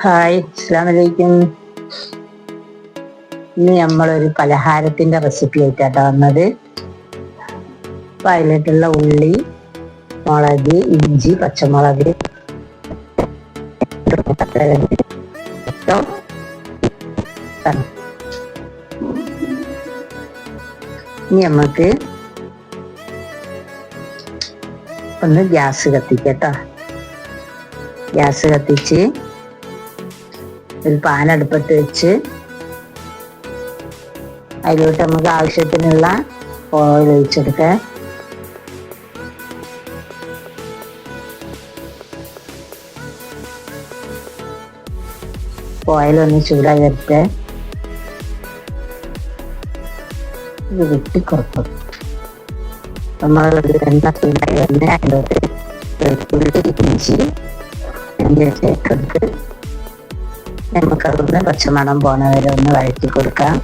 Hi, അസ്സലാമു അലൈക്കും. ഇന്ന് നമ്മളൊരു പലഹാരത്തിന്റെ റെസിപ്പി ആയിട്ടാണ് വന്നത്. അപ്പം അതിലേക്കുള്ള ഉള്ളി, മുളക്, ഇഞ്ചി, പച്ചമുളക്, ഇനി നമുക്ക് ഒന്ന് ഗ്യാസ് കത്തിക്കട്ടോ. ഗ്യാസ് കത്തിച്ച് ഒരു പാൻ അടുപ്പത്ത് വെച്ച് അതിലോട്ട് നമുക്ക് ആവശ്യത്തിനുള്ള ഓയിൽ ഒഴിച്ചെടുക്കാം. ഓയിലൊന്ന് ചൂടായി വരട്ടെ. ഇത് വെട്ടിക്കുറക്കും. നമ്മളൊരു എണ്ണ ചൂടായി എണ്ണ അതിലോട്ട് വെളുത്തുള്ളി, ഇഞ്ചി ചേർത്തെടുത്ത് നമുക്കതൊന്ന് പച്ചമണം പോണ വരെ ഒന്ന് വഴറ്റി കൊടുക്കാം.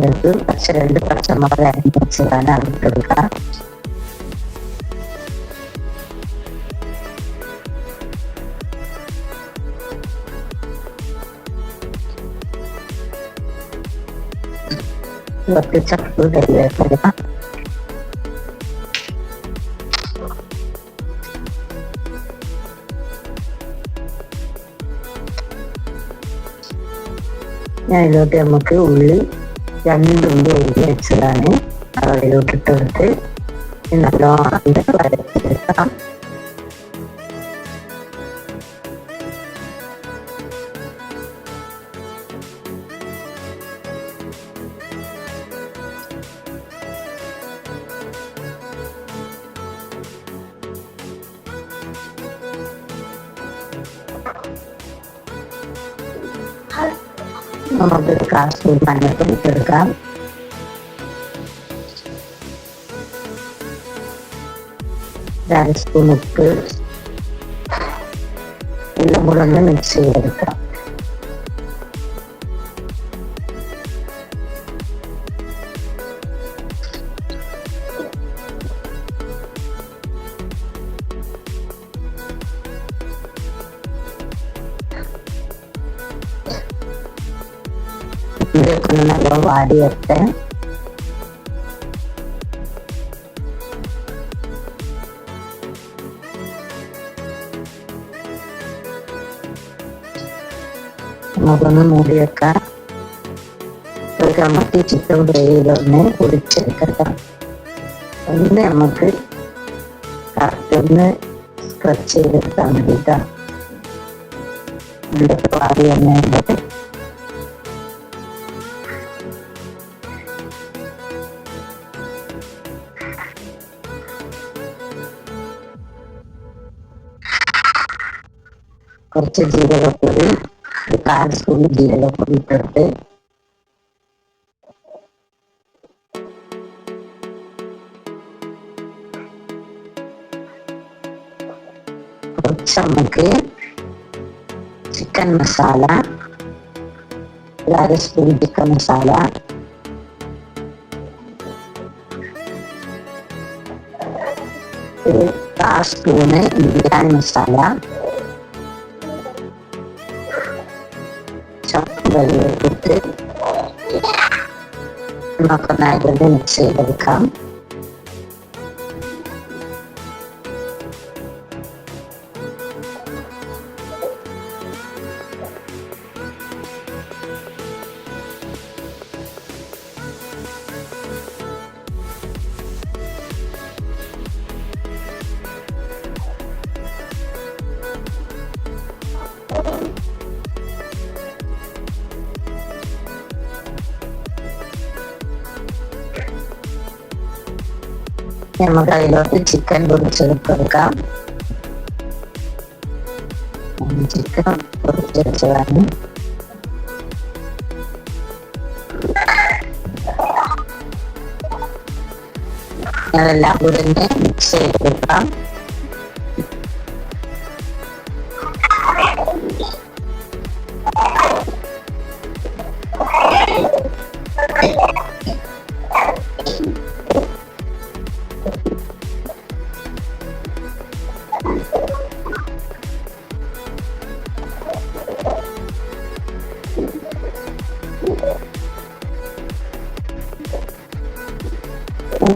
ഇത് രണ്ട് പച്ചമുളക് അരിഞ്ഞ് വെച്ചതാണ് അതിട്ടെടുക്കാം. കുറച്ച് ചപ്പ് കരിവേപ്പില, അതിലോട്ട് നമുക്ക് ഉള്ളി രണ്ടുള്ളി ഉള്ളി വെച്ചതാണ് അതിലോട്ട് ഇട്ടെടുത്ത് നല്ലോണം വരച്ചെടുക്കാം. നമുക്ക് 1/4 സ്പൂൺ മഞ്ഞൾപ്പൊടി ഇട്ടെടുക്കാം. ഒരു സ്പൂൺ ഉപ്പ്, എല്ലാം കൂടെ ഒന്ന് മിക്സ് ചെയ്തെടുക്കാം. ഇതൊക്കെ നല്ല വാടി വരട്ടെ. നമുക്കൊന്ന് മൂടി വെക്കാം. ഒരു കമത്തി ചിക്കൻ ഗ്രേവിയിലൊന്ന് പൊടിച്ചെടുക്കാം. ഒന്ന് നമുക്ക് കറക്റ്റ് ഒന്ന് സ്ക്രച്ച് ചെയ്തെടുക്കാൻ വേണ്ടിയിട്ടാണ്. ഇതിലൊക്കെ വാടി വന്നിട്ട് കുറച്ച് ജീരകപ്പൊടി, 1/4 സ്പൂൺ ജീരകപ്പൊടി ഇട്ടെടുത്ത് കുറച്ച് നമുക്ക് chicken masala, 1/2 spoon chicken masala, ഒരു 1/4 സ്പൂണ് ബിരിയാണി മസാല, ഇട്ട് നമുക്കൊന്നായിട്ടൊന്ന് മിക്സ് ചെയ്തെടുക്കാം. നമുക്ക് അതിലോട്ട് ചിക്കൻ പൊടിച്ചെടുക്കാം. ചിക്കൻ പൊടിച്ചെടുത്തതാണ്. അതെല്ലാം കൂടെ മിക്സ് ചെയ്തെടുക്കാം.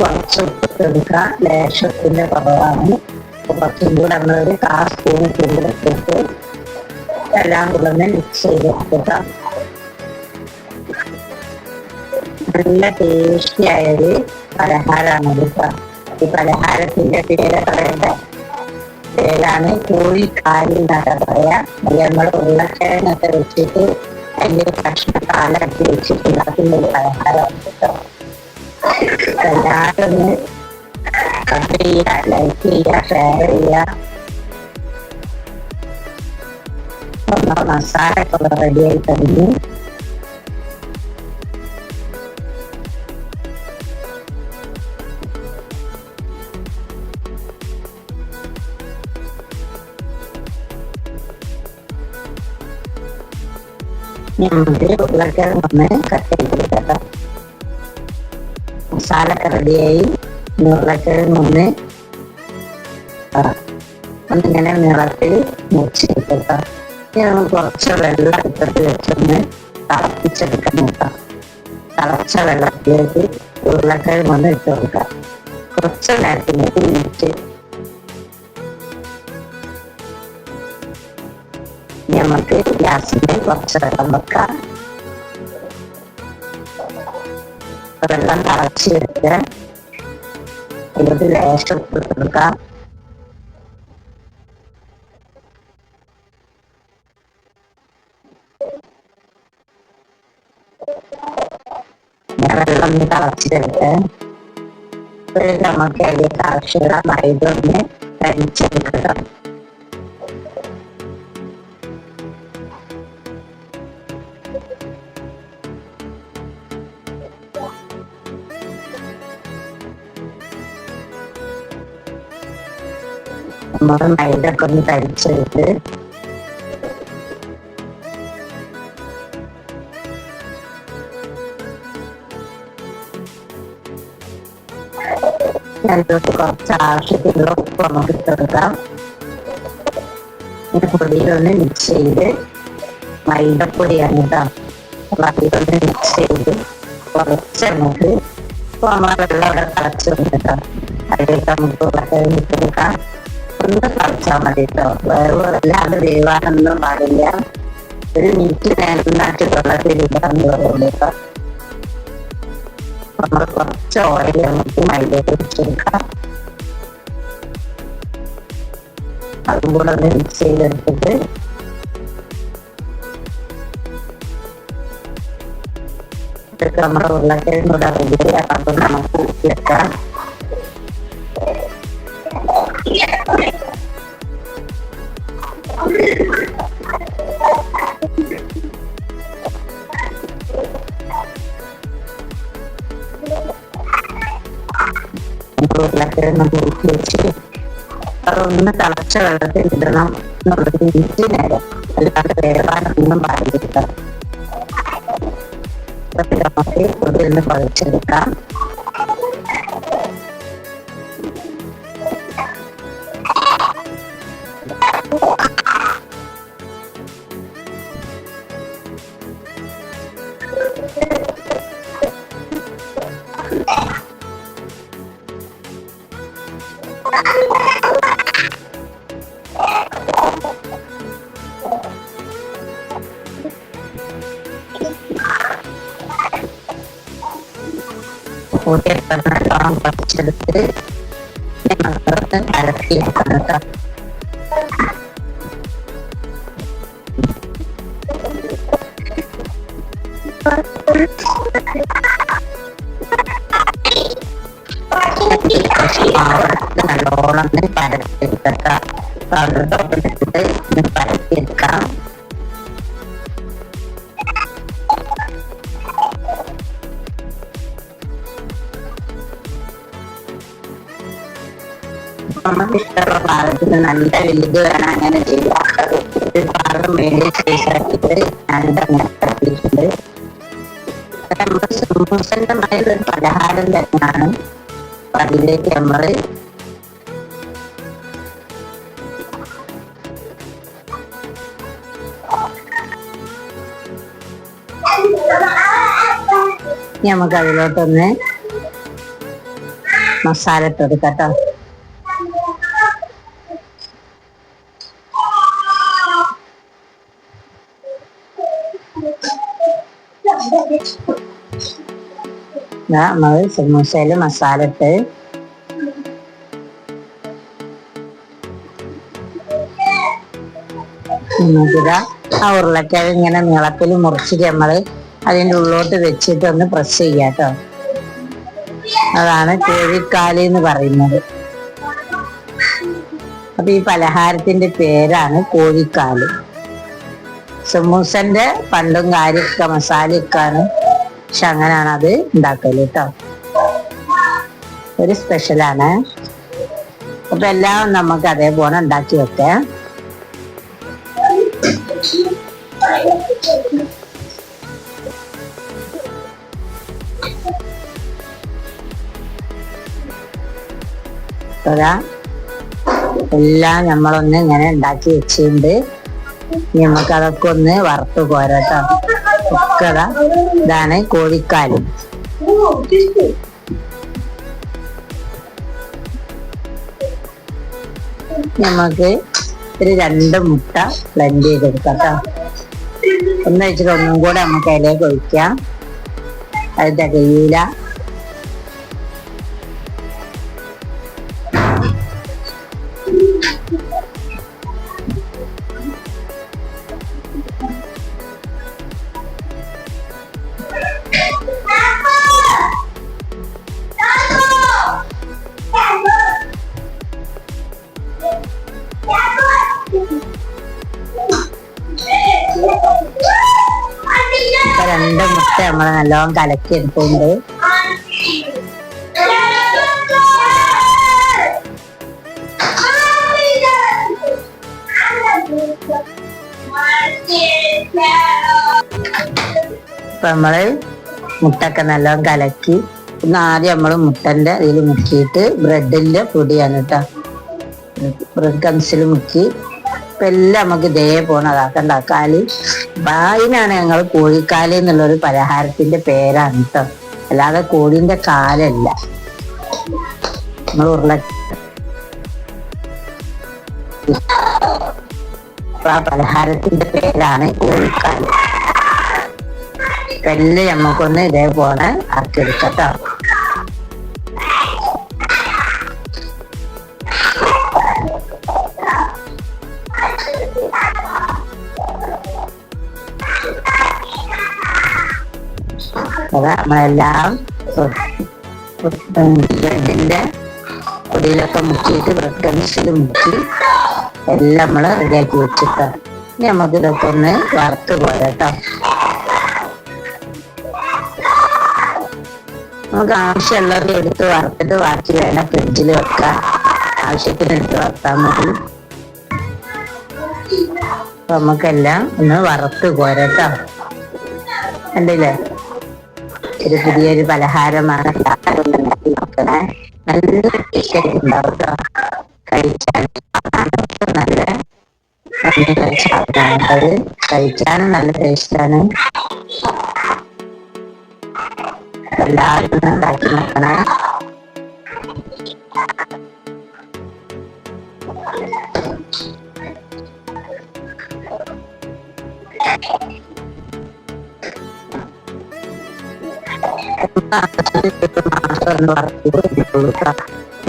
കുറച്ച് ഉപ്പിട്ട് കൊടുക്കുക. ലേശത്തിന്റെ കുറവാണ്. കുറച്ചും കൂടെ നമ്മളൊരു 1/4 സ്പൂൺ കൂടെ ഇട്ടിട്ട് എല്ലാം കൂടെ ഒന്ന് മിക്സ് ചെയ്ത് കൊടുക്കുക. നല്ല ടേസ്റ്റി ആയൊരു പലഹാരമാണ് എടുക്കുക. ഈ പലഹാരത്തിന്റെ പേര് പറയേണ്ട പേരാണ് കോഴിക്കാല് എന്നൊക്കെ പറയാ. നമ്മൾ ഉരുളക്കിഴങ്ങൊക്കെ വെച്ചിട്ട് അതിന്റെ കഷ്ണ കാലാക്കി വെച്ചിട്ടുണ്ടാക്കുന്ന ഒരു പലഹാരമാണ് കേട്ടോ. എല്ലാവരും ഒന്ന് കട്ട് ചെയ്യുക, ലൈക്ക് ചെയ്യുക, ഷെയർ ചെയ്യുക. മസാല ഒക്കെ റെഡി ആയി കഴിഞ്ഞു. ഉരുളക്കിഴങ്ങ് ഒന്ന് കട്ട് ചെയ്തെടുക്കാം. മസാല ഒക്കെ റെഡിയായി. ഉരുളക്കിഴങ്ങ് ഒന്നിങ്ങനെ നിറത്തിൽ മുറിച്ചെടുക്കാം. കുറച്ച് വെള്ളം എടുത്തിട്ട് വെച്ചൊന്ന് തിളപ്പിച്ചെടുക്കാൻ നോക്കാം. തിളച്ച വെള്ളത്തിലേക്ക് ഉരുളക്കിഴങ്ങ് ഒന്ന് ഇട്ട് കൊടുക്കാം. കുറച്ച് നേരത്തിലേക്ക് മിനിറ്റ് നമുക്ക് ഗ്യാസിന്റെ കുറച്ച് വെള്ളം വെക്കാം. വെള്ളം തിളച്ച് വെക്കുക. ഇതിൽ ലേശം ഇട്ട് കൊടുക്കാം. വെള്ളം തിളച്ചെടുത്ത് നമുക്ക് അതിലേക്ക് ആവശ്യമുള്ള മൈദ ഒന്ന് തരിച്ചെടുക്കുക. നമ്മൾ മൈദൊക്കെ ഒന്ന് തരിച്ചെടുത്ത് അതിലോട്ട് കുറച്ച് ആവശ്യത്തിനുള്ള ഉപ്പ് നമുക്ക് ഇട്ടെടുക്കാം. ഈ പൊടിയിലൊന്ന് മിക്സ് ചെയ്ത് മൈദപ്പൊടിയാണ് കേട്ടോ. അപ്പൊ അതിലൊന്ന് മിക്സ് ചെയ്ത് കുറച്ച് നമുക്ക് നമ്മളെ വെള്ളം അവിടെ തിളച്ച് വന്നിട്ടോ. അതിലേക്ക് നമുക്ക് ഉരുളക്കിഴങ്ങ് ഇട്ടെടുക്കാം. ഒന്ന് തിളച്ചാൽ മതി കേട്ടോ. വേറെ വേവാനൊന്നും പാടില്ല. ഒരു മിനിറ്റ് നന്നായിട്ട് വെള്ളത്തിലിടാന്ന് പറയുന്നത്. നമ്മൾ കുറച്ച് ഓയിൽ നമുക്ക് മൈദയൊക്കെ വെച്ചെടുക്കാം. അതും കൂടെ ഒന്ന് മിക്സ് ചെയ്തെടുത്തിട്ട് നമ്മുടെ ഉരുളക്കിഴങ്ങൂടെ റെഡി. അപ്പം നമുക്ക് വെക്കാം. ഉരുളക്കിഴങ്ങ് മുറുക്കി വെച്ച് അതൊന്ന് തിളച്ച വെള്ളത്തിൽ ഇടണം എന്നുള്ളത് മിനിറ്റ് നേരം. അല്ലാതെ വേവാനൊന്നും പാടില്ല. നമുക്ക് പൊടിയൊന്ന് കുഴച്ചെടുക്കാം. പൊടിയൊക്കെ നല്ലോണം കുറച്ചെടുത്ത് ഞങ്ങൾക്ക് കലക്കിയെടുക്കണം കേട്ടോ. നല്ലോണം പരത്തിയെടുക്കാം. പരത്തിയെടുക്കാം. നമുക്ക് ഇഷ്ടമുള്ള പാകത്തിന് നല്ല വലുത് വേണം അങ്ങനെ ചെയ്യാം. ഒരു പാകം വേണ്ടി സൈസാക്കിയിട്ട് ഞാനിതങ്ങനെ കട്ടിയിട്ടുണ്ട്. നമ്മുടെ സമൂസന്റെ ഒരു പലഹാരം തന്നെയാണ്. അപ്പൊ അതിലേക്ക് നമ്മൾ നമുക്ക് അതിലോട്ടൊന്ന് മസാല ഇട്ട് കൊടുക്കട്ടോ. നമ്മള് സമൂസയില് മസാല ഇട്ട് നമുക്കിതാ ആ ഉരുളക്കിഴങ്ങ് ഇങ്ങനെ നീളത്തിൽ മുറിച്ചിട്ട് നമ്മള് അതിൻ്റെ ഉള്ളോട്ട് വെച്ചിട്ട് ഒന്ന് പ്രസ് ചെയ്യാട്ടോ. അതാണ് കോഴിക്കാല് എന്ന് പറയുന്നത്. അപ്പൊ ഈ പലഹാരത്തിന്റെ പേരാണ് കോഴിക്കാല്. സമൂസന്റെ പണ്ടും കാര്യമൊക്കെ മസാലയൊക്കെയാണ്, പക്ഷെ അങ്ങനെയാണ് അത് ഉണ്ടാക്കല് കേട്ടോ. ഒരു സ്പെഷ്യലാണ്. അപ്പൊ എല്ലാം നമുക്ക് അതേപോലെ ഉണ്ടാക്കി വെക്കാം. എല്ലാം നമ്മളൊന്ന് ഇങ്ങനെ ഉണ്ടാക്കി വെച്ചിട്ടുണ്ട്. നമുക്ക് അതൊക്കെ ഒന്ന് വറുത്ത് പോരാട്ടോ. ഒക്കെ ഇതാണ് കോഴിക്കാല്. നമുക്ക് ഒരു 2 മുട്ട ബ്ലെൻഡ് ചെയ്തെടുക്കാം കേട്ടോ. ഒന്ന് വെച്ചിട്ട് ഒന്നും കൂടെ നമുക്ക് അതിലേക്ക് ഒഴിക്കാം. അത് തികയില്ല. ഇപ്പൊ 2 മുട്ട നമ്മൾ നല്ലോണം കലക്കി എടുക്കുന്നുണ്ട്. ഇപ്പൊ നമ്മള് മുട്ടൊക്കെ നല്ലോണം കലക്കി ഒന്ന് ആദ്യം നമ്മള് മുട്ടന്റെ ഇതിൽ മുക്കിയിട്ട് ബ്രെഡിന്റെ പൊടിയാണ് കേട്ടോ, ബ്രെഡ് കംസിൽ മുക്കി. ഇപ്പൊ എല്ലാം നമുക്ക് ഇതേപോലെ അതാക്കണ്ടാക്കാല്. അതിനാണ് ഞങ്ങൾ കോഴിക്കാല് എന്നുള്ളൊരു പലഹാരത്തിന്റെ പേരാണ് കേട്ടോ, അല്ലാതെ കോഴിന്റെ കാലല്ല. നമ്മൾ ആ പലഹാരത്തിന്റെ പേരാണ് കോഴിക്കാല്. എല്ലാം നമുക്കൊന്ന് ഇതേപോലെ ആക്കിയെടുക്കട്ടോ. നമ്മളെല്ലാം ബ്രെഡിന്റെ പൊടിയിലൊക്കെ മുക്കിയിട്ട് ബ്രെഡ് കംസിൽ മുക്കി എല്ലാം നമ്മൾ റെഡിയാക്കി വെച്ചിട്ട് ഇനി നമുക്ക് ഇതൊക്കെ ഒന്ന് വറുത്ത് പോരാട്ടോ. നമുക്ക് ആവശ്യമുള്ളത് എടുത്ത് വറുത്തിട്ട് ബാക്കി വേണം ഫ്രിഡ്ജിൽ വെക്കാം. ആവശ്യത്തിന് എടുത്ത് വറുത്താൽ മതി. അപ്പൊ നമുക്കെല്ലാം ഒന്ന് വറുത്ത് പോരാട്ടോ. കണ്ടില്ലേ, ഒരു പുതിയൊരു പലഹാരമാണ്. നോക്കണേ, നല്ല ടേസ്റ്റ് ഉണ്ടാവും കേട്ടോ. കഴിച്ചാൽ നല്ല സാധനമാണ്. കഴിച്ചാലും നല്ല ടേസ്റ്റാണ്. എല്ലാവരും ഉണ്ടാക്കി നോക്കണേ.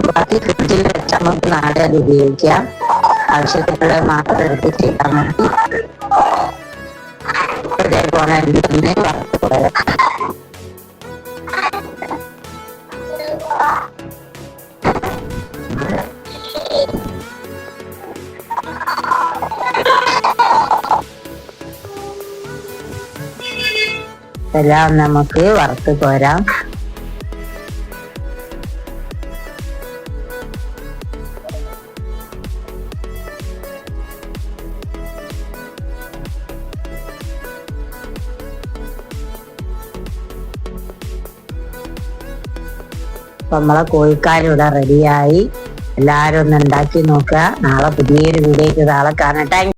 ബാക്കി ഫ്രിഡ്ജിൽ വെച്ചാൽ നമുക്ക് നാളെ അത് ഉപയോഗിക്കാം. ആവശ്യത്തിനുള്ള മാത്രം എടുത്ത് ചെയ്താൽ മതി. ഇതേപോലെ തന്നെ വറുത്ത് പോരാം. എല്ലാം നമുക്ക് വറുത്ത് പോരാം. അപ്പൊ നമ്മളെ കോഴിക്കാല് ഇവിടെ റെഡിയായി. എല്ലാവരും ഒന്ന് ഉണ്ടാക്കി നോക്കുക. നാളെ പുതിയൊരു വീഡിയോയ്ക്ക് നാളെ കാണാം.